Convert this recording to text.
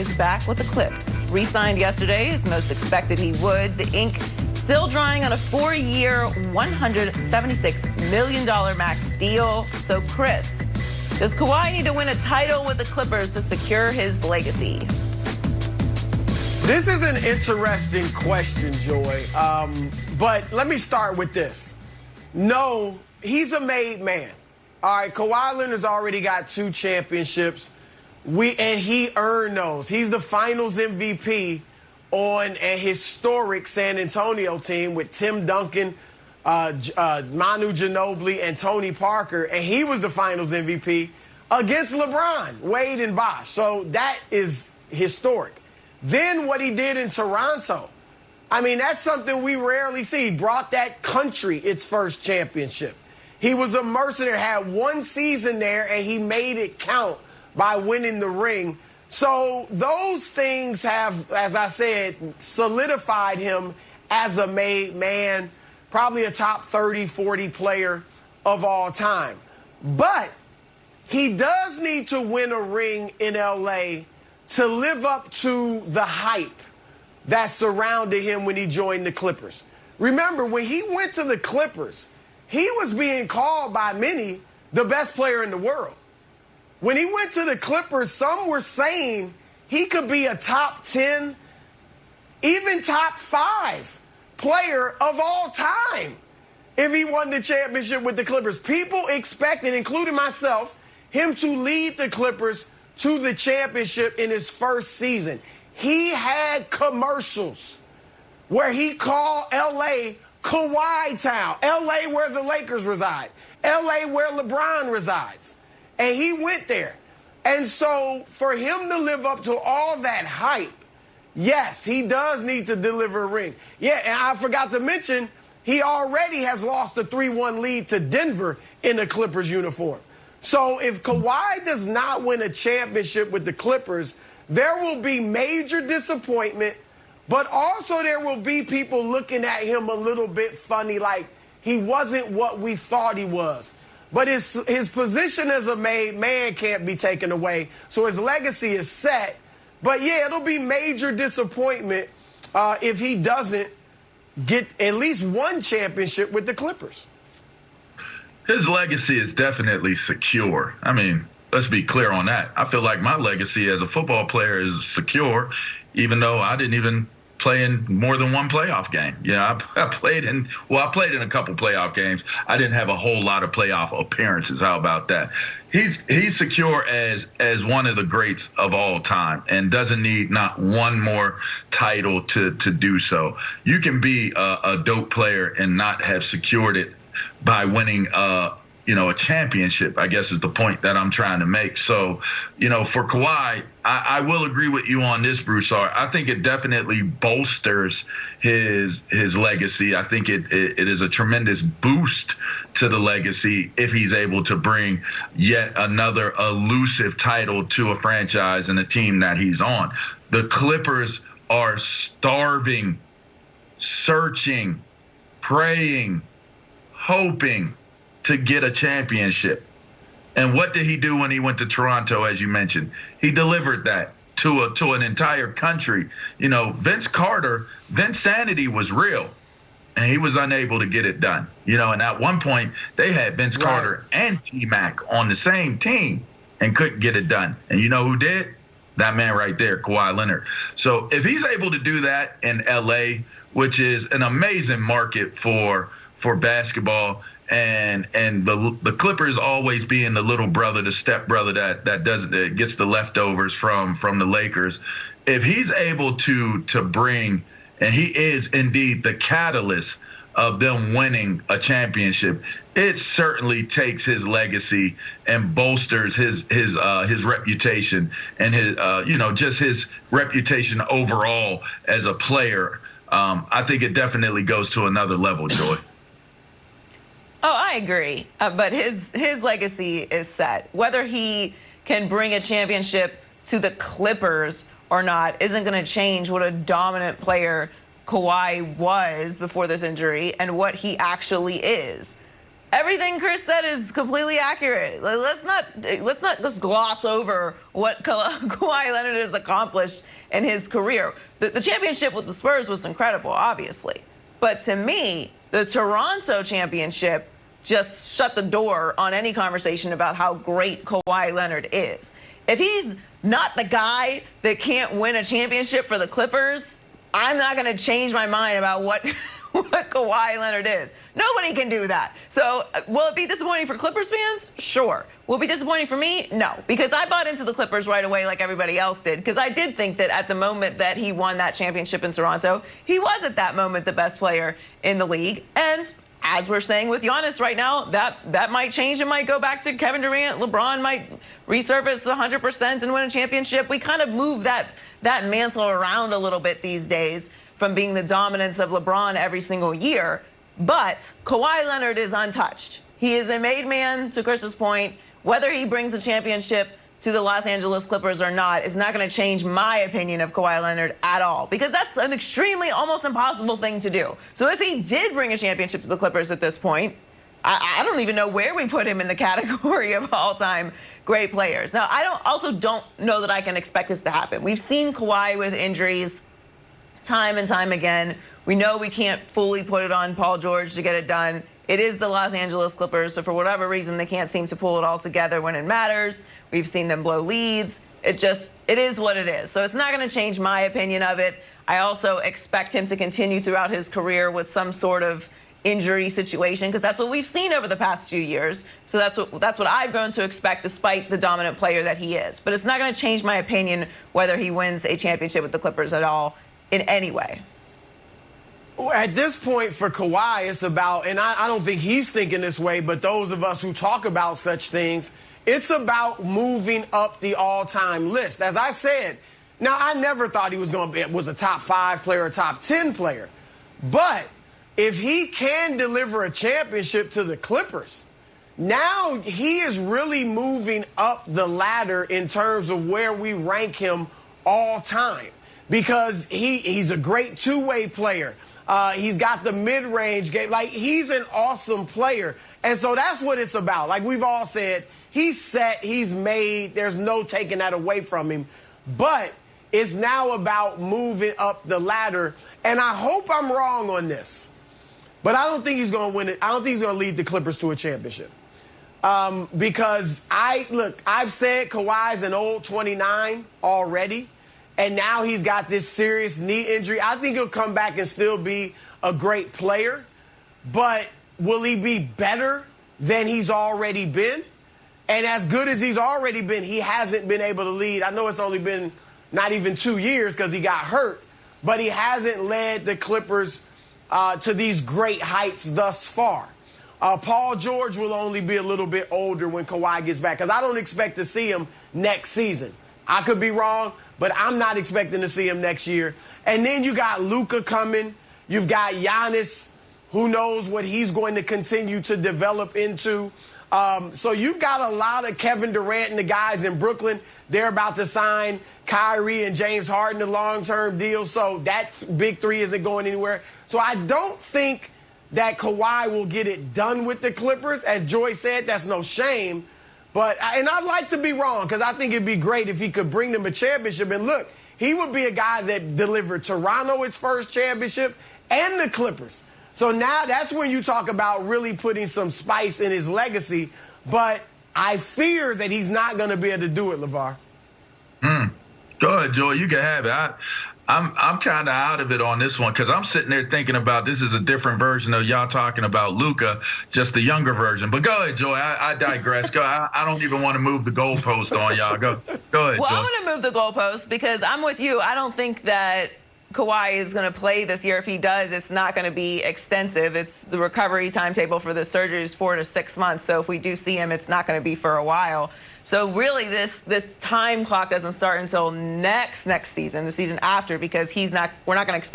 is back with the Clips. Re-signed yesterday, as most expected he would. The ink still drying on a 4-year, $176 million max deal. So, Chris, does Kawhi need to win a title with the Clippers to secure his legacy? This is an interesting question, Joy. But let me start with this. No, he's a made man. All right, Kawhi Leonard's already got 2 championships. And he earned those. He's the Finals MVP on a historic San Antonio team with Tim Duncan, Manu Ginobili, and Tony Parker. And he was the Finals MVP against LeBron, Wade, and Bosh. So that is historic. Then what he did in Toronto. I mean, that's something we rarely see. He brought that country its first championship. He was a mercenary, had 1 season there, and he made it count by winning the ring. So those things have, as I said, solidified him as a made man, probably a top 30, 40 player of all time. But he does need to win a ring in L.A. to live up to the hype that surrounded him when he joined the Clippers. Remember, when he went to the Clippers, he was being called by many the best player in the world. When he went to the Clippers, some were saying he could be a top 10, even top 5 player of all time if he won the championship with the Clippers. People expected, including myself, him to lead the Clippers to the championship in his first season. He had commercials where he called L.A. Kawhi Town, L.A. where the Lakers reside, L.A. where LeBron resides. And he went there. And so for him to live up to all that hype, yes, he does need to deliver a ring. Yeah, and I forgot to mention, he already has lost a 3-1 lead to Denver in the Clippers uniform. So if Kawhi does not win a championship with the Clippers, there will be major disappointment, but also there will be people looking at him a little bit funny, like he wasn't what we thought he was. But his position as a made man can't be taken away, so his legacy is set. But, yeah, it'll be major disappointment if he doesn't get at least 1 championship with the Clippers. His legacy is definitely secure. I mean, let's be clear on that. I feel like my legacy as a football player is secure, even though I didn't even play in more than 1 playoff game. Yeah, I played in a couple playoff games. I didn't have a whole lot of playoff appearances. How about that? He's secure as one of the greats of all time and doesn't need not 1 more title to do so. You can be a dope player and not have secured it by winning a championship, I guess is the point that I'm trying to make. So, for Kawhi, I will agree with you on this, Broussard. I think it definitely bolsters his legacy. I think it is a tremendous boost to the legacy if he's able to bring yet another elusive title to a franchise and a team that he's on. The Clippers are starving, searching, praying, hoping to get a championship. And what did he do when he went to Toronto, as you mentioned? He delivered that to an entire country. Vince sanity was real, and he was unable to get it done. And at one point, they had Vince Carter and T-Mac on the same team and couldn't get it done. And you know who did? That man right there, Kawhi Leonard. So if he's able to do that in L.A., which is an amazing market for basketball, and the Clippers always being the little brother, the step brother that gets the leftovers from the Lakers. If he's able to bring, and he is indeed the catalyst of them winning a championship, it certainly takes his legacy and bolsters his reputation and his just his reputation overall as a player. I think it definitely goes to another level, Joy. Oh, I agree. But his legacy is set. Whether he can bring a championship to the Clippers or not isn't going to change what a dominant player Kawhi was before this injury and what he actually is. Everything Chris said is completely accurate. Let's not just gloss over what Kawhi Leonard has accomplished in his career. The championship with the Spurs was incredible, obviously. But to me, the Toronto championship just shut the door on any conversation about how great Kawhi Leonard is. If he's not the guy that can't win a championship for the Clippers, I'm not going to change my mind about what Kawhi Leonard is. Nobody can do that. So will it be disappointing for Clippers fans? Sure. Will it be disappointing for me? No, because I bought into the Clippers right away like everybody else did, because I did think that at the moment that he won that championship in Toronto, he was at that moment the best player in the league. And as we're saying with Giannis right now, that might change. It might go back to Kevin Durant. LeBron might resurface 100% and win a championship. We kind of move that mantle around a little bit these days from being the dominance of LeBron every single year. But Kawhi Leonard is untouched. He is a made man, to Chris's point. Whether he brings a championship to the Los Angeles Clippers or not is not going to change my opinion of Kawhi Leonard at all, because that's an extremely, almost impossible thing to do. So if he did bring a championship to the Clippers at this point, I don't even know where we put him in the category of all-time great players. Now, I also don't know that I can expect this to happen. We've seen Kawhi with injuries time and time again. We know we can't fully put it on Paul George to get it done. It is the Los Angeles Clippers, so for whatever reason, they can't seem to pull it all together when it matters. We've seen them blow leads. It is what it is. So it's not going to change my opinion of it. I also expect him to continue throughout his career with some sort of injury situation, because that's what we've seen over the past few years. So that's what I've grown to expect, despite the dominant player that he is. But it's not going to change my opinion whether he wins a championship with the Clippers at all in any way. At this point for Kawhi, it's about, and I don't think he's thinking this way, but those of us who talk about such things, it's about moving up the all-time list. As I said, now I never thought he was a top 5 player or top 10 player. But if he can deliver a championship to the Clippers, now he is really moving up the ladder in terms of where we rank him all time, because he's a great two-way player. He's got the mid-range game. Like, he's an awesome player. And so that's what it's about. Like we've all said, he's set, he's made. There's no taking that away from him. But it's now about moving up the ladder. And I hope I'm wrong on this, but I don't think he's going to win it. I don't think he's going to lead the Clippers to a championship. Because I've said Kawhi's an old 29 already. And now he's got this serious knee injury. I think he'll come back and still be a great player. But will he be better than he's already been? And as good as he's already been, he hasn't been able to lead. I know it's only been not even 2 years because he got hurt. But he hasn't led the Clippers to these great heights thus far. Paul George will only be a little bit older when Kawhi gets back, because I don't expect to see him next season. I could be wrong, but I'm not expecting to see him next year. And then you got Luka coming. You've got Giannis, who knows what he's going to continue to develop into. So you've got a lot of Kevin Durant and the guys in Brooklyn. They're about to sign Kyrie and James Harden to long-term deals. So that big three isn't going anywhere. So I don't think that Kawhi will get it done with the Clippers. As Joy said, that's no shame. And I'd like to be wrong, because I think it'd be great if he could bring them a championship. And look, he would be a guy that delivered Toronto his first championship and the Clippers. So now that's when you talk about really putting some spice in his legacy. But I fear that he's not going to be able to do it, LeVar. Go ahead, Joy. You can have it. I'm kind of out of it on this one, because I'm sitting there thinking about this is a different version of y'all talking about Luka, just the younger version. But go ahead, Joy. I digress. I don't even want to move the goalpost on y'all. Go ahead, well, Joy. I'm going to move the goalpost because I'm with you. I don't think that Kawhi is going to play this year. If he does, it's not going to be extensive. It's the recovery timetable for the surgery is 4 to 6 months. So if we do see him, it's not going to be for a while. So really, this time clock doesn't start until next season, the season after, because we're not going to expect